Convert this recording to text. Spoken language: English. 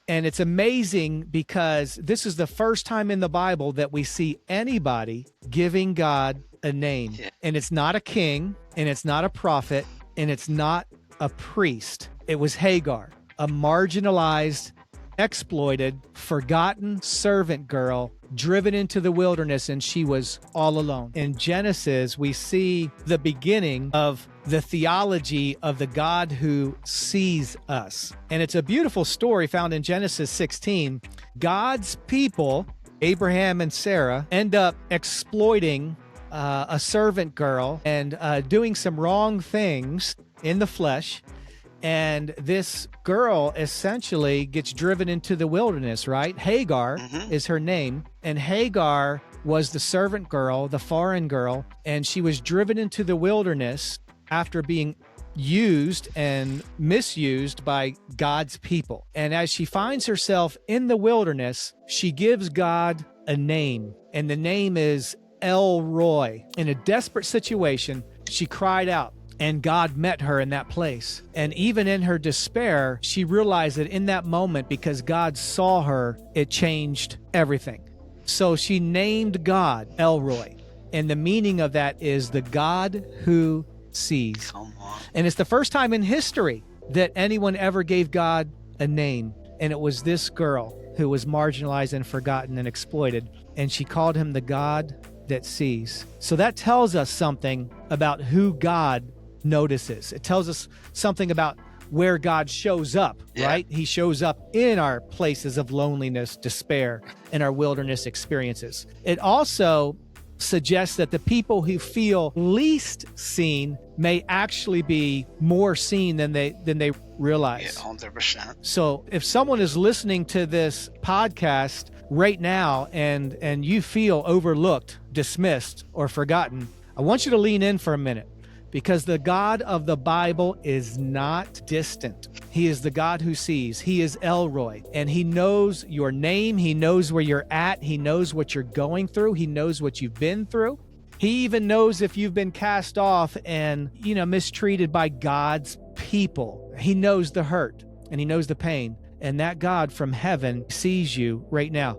And it's amazing because this is the first time in the Bible that we see anybody giving God a name. Yeah. And it's not a king, and it's not a prophet, and it's not a priest. It was Hagar, a marginalized, exploited, forgotten servant girl driven into the wilderness, and she was all alone. In Genesis, we see the beginning of the theology of the God who sees us. And it's a beautiful story found in Genesis 16. God's people, Abraham and Sarah, end up exploiting a servant girl and doing some wrong things in the flesh. And this girl essentially gets driven into the wilderness, right? Hagar is her name. And Hagar was the servant girl, the foreign girl. And she was driven into the wilderness after being used and misused by God's people. And as she finds herself in the wilderness, she gives God a name. And the name is El Roi. In a desperate situation, she cried out. And God met her in that place. And even in her despair, she realized that in that moment, because God saw her, it changed everything. So she named God El Roi. And the meaning of that is the God who sees. Come on. And it's the first time in history that anyone ever gave God a name. And it was this girl who was marginalized and forgotten and exploited. And she called him the God that sees. So that tells us something about who God notices. It tells us something about where God shows up, right? He shows up in our places of loneliness, despair, and our wilderness experiences. It also suggests that the people who feel least seen may actually be more seen than they realize. Yeah, 100%. So if someone is listening to this podcast right now and you feel overlooked, dismissed, or forgotten, I want you to lean in for a minute. Because the God of the Bible is not distant. He is the God who sees. He is El Roi. And he knows your name. He knows where you're at. He knows what you're going through. He knows what you've been through. He even knows if you've been cast off and, mistreated by God's people. He knows the hurt and he knows the pain. And that God from heaven sees you right now.